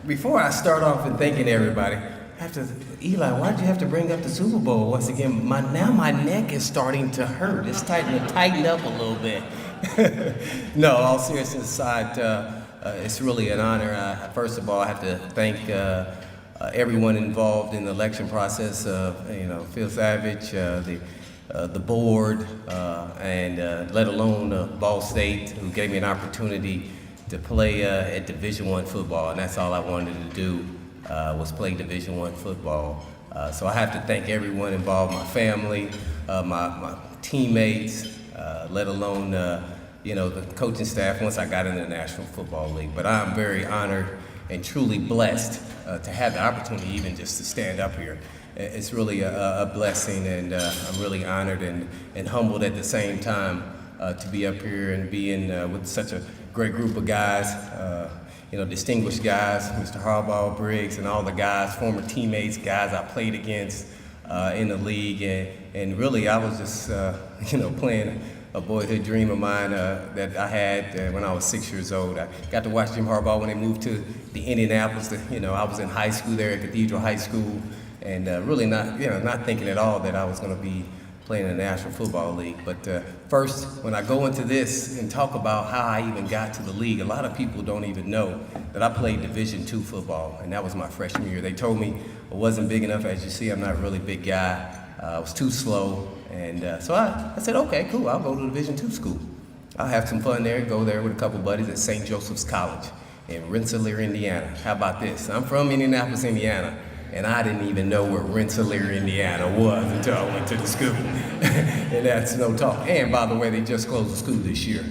Before I start off in thanking everybody, Eli, why'd you have to bring up the Super Bowl once again? Now my neck is starting to hurt. It's starting to tighten up a little bit. No, all seriousness aside, it's really an honor. First of all, I have to thank everyone involved in the election process. Phil Savage, the board, and let alone Ball State, who gave me an opportunity to play at Division I football, and that's all I wanted to do was play Division I football. So I have to thank everyone involved, my family, my teammates, let alone the coaching staff once I got into the National Football League. But I'm very honored and truly blessed to have the opportunity even just to stand up here. It's really a blessing, and I'm really honored and humbled at the same time to be up here and be with such a great group of guys, distinguished guys, Mr. Harbaugh, Briggs, and all the guys, former teammates, guys I played against in the league. And really, I was just, playing a boyhood dream of mine that I had when I was 6 years old. I got to watch Jim Harbaugh when they moved to the Indianapolis. I was in high school there at Cathedral High School, and really not thinking at all that I was going to be playing in the National Football League. But first, when I go into this and talk about how I even got to the league, a lot of people don't even know that I played Division II football, and that was my freshman year. They told me I wasn't big enough. As you see, I'm not a really big guy. I was too slow, and so I said, okay, cool, I'll go to Division II school. I'll have some fun there, go there with a couple buddies at St. Joseph's College in Rensselaer, Indiana. How about this? I'm from Indianapolis, Indiana, and I didn't even know where Rensselaer, Indiana was until I went to the school. And that's no talk. And by the way, they just closed the school this year,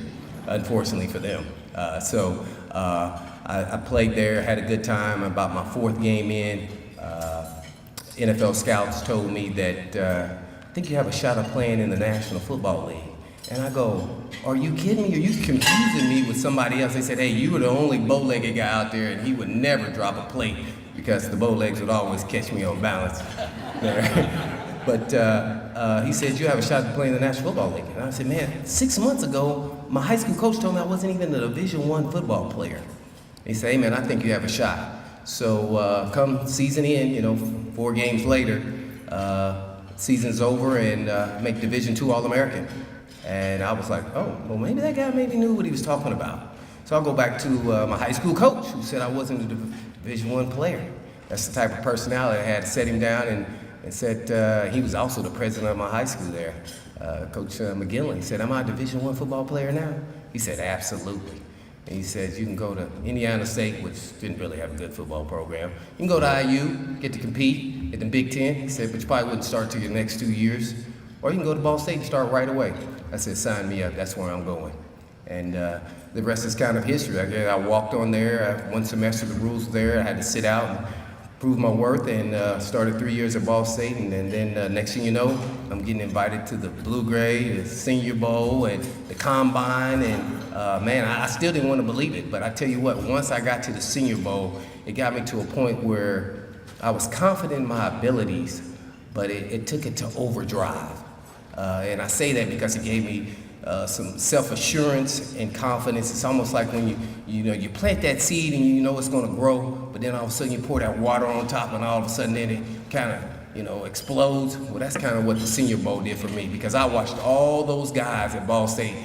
unfortunately for them. I played there, had a good time. About my fourth game in, NFL scouts told me that I think you have a shot of playing in the National Football League. And I go, are you kidding me? Are you confusing me with somebody else? They said, hey, you were the only bow-legged guy out there, and he would never drop a plate because the bow legs would always catch me on balance there. But he said, you have a shot to play in the National Football League. And I said, man, 6 months ago, my high school coach told me I wasn't even a Division I football player. He said, hey, man, I think you have a shot. So come season in, 4 games later, season's over, and make Division II All-American. And I was like, oh, well, maybe that guy maybe knew what he was talking about. So I'll go back to my high school coach, who said I wasn't a Division I player. That's the type of personality I had to set him down, and said he was also the president of my high school there, Coach McGillen. He said, am I a Division I football player now? He said, absolutely. And he said, you can go to Indiana State, which didn't really have a good football program. You can go to IU, get to compete at the Big Ten. He said, but you probably wouldn't start till your next 2 years. Or you can go to Ball State and start right away. I said, sign me up, that's where I'm going. And the rest is kind of history. I walked on there, one semester the rules were there, I had to sit out and prove my worth, and started 3 years at Ball State, and then next thing you know, I'm getting invited to the Blue Gray, the Senior Bowl, and the Combine, and man, I still didn't want to believe it, but I tell you what, once I got to the Senior Bowl, it got me to a point where I was confident in my abilities, but it took it to overdrive. And I say that because it gave me some self-assurance and confidence. It's almost like when you plant that seed and you know it's going to grow, but then all of a sudden you pour that water on top, and all of a sudden then it kind of explodes. Well, that's kind of what the Senior Bowl did for me, because I watched all those guys at Ball State,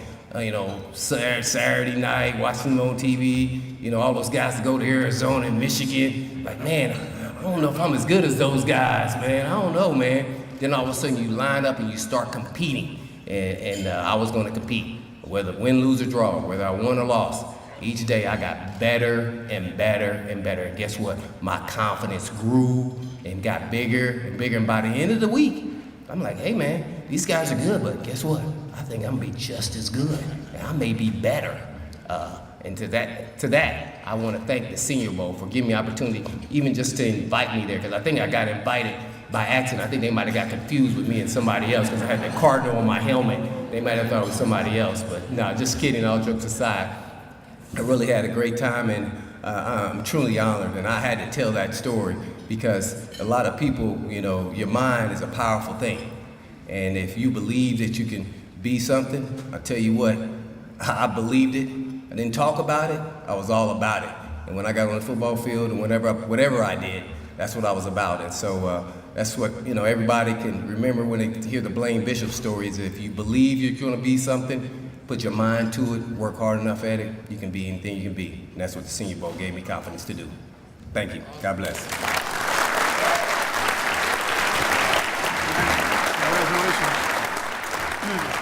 Saturday night, watching them on TV, all those guys that go to Arizona and Michigan. Like, man, I don't know if I'm as good as those guys, man. I don't know, man. Then all of a sudden you line up and you start competing. And I was going to compete, whether win, lose, or draw, whether I won or lost. Each day I got better and better and better. And guess what? My confidence grew and got bigger and bigger. And by the end of the week, I'm like, hey man, these guys are good, but guess what? I think I'm gonna be just as good, and I may be better. And to that, I want to thank the Senior Bowl for giving me the opportunity, even just to invite me there, because I think I got invited by accident. I think they might have got confused with me and somebody else because I had that cardinal on my helmet. They might have thought it was somebody else, but no, just kidding, all jokes aside. I really had a great time, and I'm truly honored, and I had to tell that story because a lot of people, your mind is a powerful thing. And if you believe that you can be something, I tell you what, I believed it, I didn't talk about it, I was all about it. And when I got on the football field and whatever I did, that's what I was about. And so that's what, everybody can remember when they hear the Blaine Bishop stories. If you believe you're going to be something, put your mind to it, work hard enough at it, you can be anything you can be. And that's what the Senior Bowl gave me confidence to do. Thank you. God bless. Congratulations.